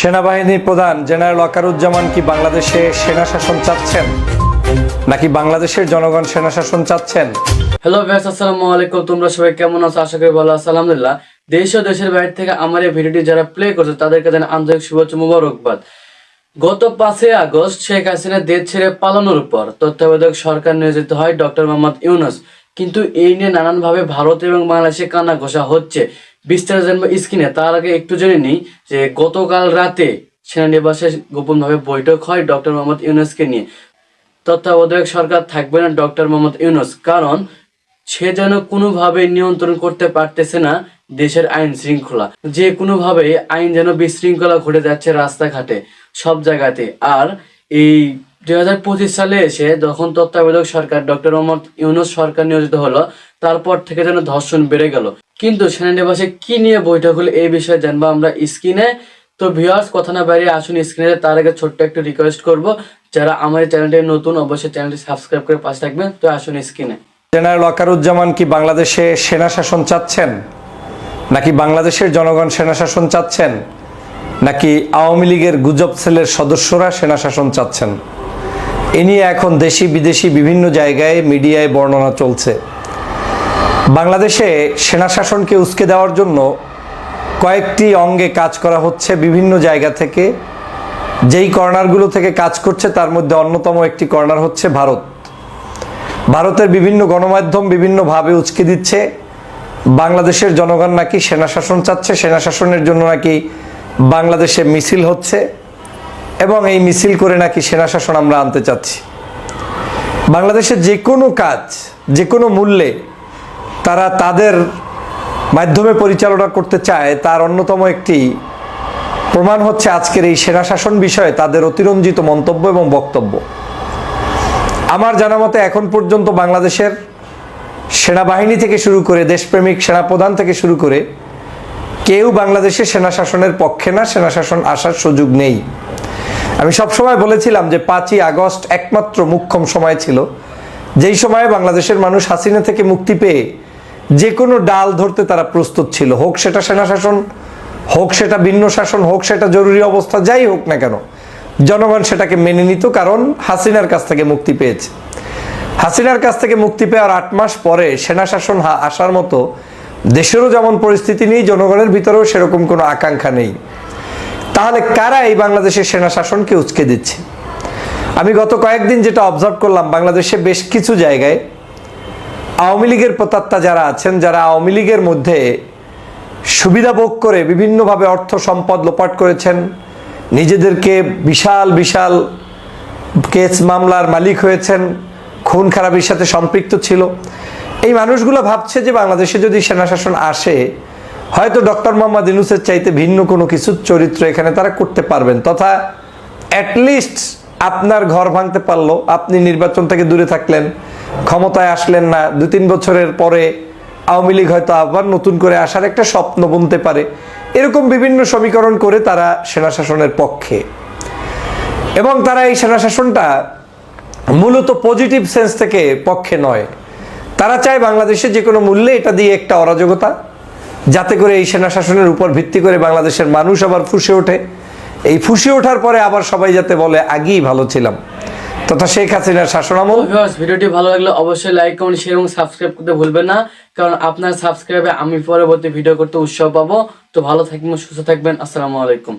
সেনাবাহিনী প্রধান জেনারেল ওয়াকারুজ্জামান কি বাংলাদেশে সেনা শাসন চাচ্ছেন নাকি বাংলাদেশের জনগণ সেনা শাসন চাচ্ছেন? হ্যালো ভিউয়ার্স, আসসালামু আলাইকুম। তোমরা সবাই কেমন আছো? আশা করি ভালো আছো। আলহামদুলিল্লাহ। দেশ ও দেশের বাইরে থেকে আমার এই ভিডিওটি যারা প্লে করছে তাদেরকে জানাই আন্তরিক শুভেচ্ছা মোবারকবাদ। গত 5 আগস্ট শেখ হাসিনা দেশ ছেড়ে পালানোর পর তত্ত্বাবধায়ক সরকার নিয়োজিত হয় ডক্টর মোহাম্মদ ইউনূস। কিন্তু এই নিয়ে নানানভাবে ভারত এবং বাংলাদেশে কানা ঘষা হচ্ছে। বিস্তারিত জানবো স্ক্রিনে। তার আগে একটু জেনে নিই যে গতকাল রাতে সেনানিবাসে গোপনভাবে বৈঠক হয় ডক্টর মোহাম্মদ ইউনূসকে নিয়ে। তত্ত্বাবধায়ক সরকার থাকবে না ডক্টর মোহাম্মদ ইউনূস, কারণ সে যেন কোনোভাবে নিয়ন্ত্রণ করতে পারতেছে না দেশের আইন শৃঙ্খলা। যে কোনোভাবে আইন যেন বিশৃঙ্খলা ঘটে যাচ্ছে রাস্তাঘাটে সব জায়গাতে। আর এই 2025 সালে এসে যখন তত্ত্বাবধায়ক সরকার ডক্টর মোহাম্মদ ইউনূস সরকার নিয়োজিত হলো, তারপর থেকে যেন ধর্ষণ বেড়ে গেল। কিন্তু সেনানিবাসে কি নিয়ে বৈঠক হলো এই বিষয়ে জানবো আমরা স্ক্রিনে। তো ভিউয়ার্স, কথা না বাইরে আসুন স্ক্রিনে। তার আগে ছোট্ট একটু রিকোয়েস্ট করব, যারা আমার চ্যানেলটি নতুন অবশ্যই চ্যানেলটি সাবস্ক্রাইব করে পাশে থাকবেন। তো আসুন স্ক্রিনে। জেনারেল ওয়াকারুজ্জামান কি বাংলাদেশে সেনা শাসন চাচ্ছেন নাকি বাংলাদেশের জনগণ সেনা শাসন চাচ্ছেন নাকি আওয়ামী লীগের গুজব সেলের সদস্যরা সেনা শাসন চাচ্ছেন? এ নিয়ে এখন দেশি বিদেশি বিভিন্ন জায়গায় মিডিয়ায় বর্ণনা চলছে। বাংলাদেশে সেনা শাসনকে উস্কে দেওয়ার জন্য কয়েকটি অঙ্গে কাজ করা হচ্ছে বিভিন্ন জায়গা থেকে। যেই কর্নারগুলো থেকে কাজ করছে তার মধ্যে অন্যতম একটি কর্নার হচ্ছে ভারত। ভারতের বিভিন্ন গণমাধ্যম বিভিন্নভাবে উস্কে দিচ্ছে বাংলাদেশের জনগণ নাকি সেনা শাসন চাচ্ছে, সেনা শাসনের জন্য নাকি বাংলাদেশে মিছিল হচ্ছে এবং এই মিছিল করে নাকি সেনা শাসন আমরা আনতে চাচ্ছি। বাংলাদেশের যে কোনো কাজ যে কোনো মূল্যে তারা তাদের মাধ্যমে পরিচালনা করতে চায়, তার অন্যতম একটি প্রমাণ হচ্ছে আজকের এই সেনা শাসন বিষয়ে তাদের অতিরঞ্জিত মন্তব্য এবং বক্তব্য। আমার জানা মতে এখন পর্যন্ত বাংলাদেশের সেনাবাহিনী থেকে শুরু করে দেশপ্রেমিক সেনাপ্রধান থেকে শুরু করে কেউ বাংলাদেশের সেনা শাসনের পক্ষে না, সেনা শাসন আসার সুযোগ নেই। আমি সবসময় বলেছিলাম যে 5ই আগস্ট একমাত্র মোক্ষম সময় ছিল, যেই সময়ে বাংলাদেশের মানুষ হাসিনা থেকে মুক্তি পেয়ে যে কোনো ডাল ধরতে তারা প্রস্তুত ছিল। হোক সেটা সেনা শাসন, হোক সেটা ভিন্ন শাসন, হোক সেটা জরুরি অবস্থা, যাই হোক না কেন জনগণ সেটাকে মেনে নিত, কারণ হাসিনার কাছ থেকে মুক্তি পেয়েছে। হাসিনার কাছ থেকে মুক্তি পাওয়ার 8 মাস পরে সেনা শাসন আসার মতো দেশেরও যেমন পরিস্থিতি নেই, জনগণের ভিতরেও সেরকম কোনো আকাঙ্ক্ষা নেই। তাহলে কারা এই বাংলাদেশের সেনা শাসনকে উস্কে দিচ্ছে? আমি গত কয়েকদিন যেটা অবজার্ভ করলাম, বাংলাদেশে বেশ কিছু জায়গায় আওয়ামী লীগের প্রতাত্তা যারা আছেন, যারা আওয়ামী লীগের মধ্যে সুবিধা ভোগ করে বিভিন্নভাবে অর্থ সম্পদ লোপাট করেছেন, নিজেদেরকে বিশাল বিশাল কেস মামলার মালিক হয়েছেন, খুন খারাপির সাথে সম্পৃক্ত ছিল, এই মানুষগুলো ভাবছে যে বাংলাদেশে যদি সেনা শাসন আসে হয়তো ডক্টর মোহাম্মদ ইউনূসের চাইতে ভিন্ন কোনো কিছু চরিত্র এখানে তারা করতে পারবেন, তথা অ্যাটলিস্ট আপনার ঘর ভাঙতে পারলো, আপনি নির্বাচন থেকে দূরে থাকলেন, ক্ষমতায় আসলেন না, 2-3 বছরের পরে আওয়ামী লীগ হয়তো আবার নতুন করে আসার একটা স্বপ্ন বুনতে পারে। এরকম বিভিন্ন সমীকরণ করে তারা সেনা শাসনের পক্ষে, এবং তারা এই সেনা শাসনটা মূলত পজিটিভ সেন্স থেকে পক্ষে নয়। তারা চায় বাংলাদেশে যে কোনো মূল্যে এটা দিয়ে একটা অরাজকতা, যাতে করে এই সেনা শাসনের উপর ভিত্তি করে বাংলাদেশের মানুষ আবার ফুঁসে ওঠে। এই ফুঁসে ওঠার পরে আবার সবাই যাতে বলে আগেই ভালো ছিলাম, তথা শেখ হাসিনার শাসনামল। ভিডিওটি ভালো লাগলে অবশ্যই লাইক, কমেন্ট, শেয়ার এবং সাবস্ক্রাইব করতে ভুলবেন না, কারণ আপনার সাবস্ক্রাইবে আমি পরবর্তী ভিডিও করতে উৎসাহ পাবো। তো ভালো থাকবেন, সুস্থ থাকবেন। আসসালামু আলাইকুম।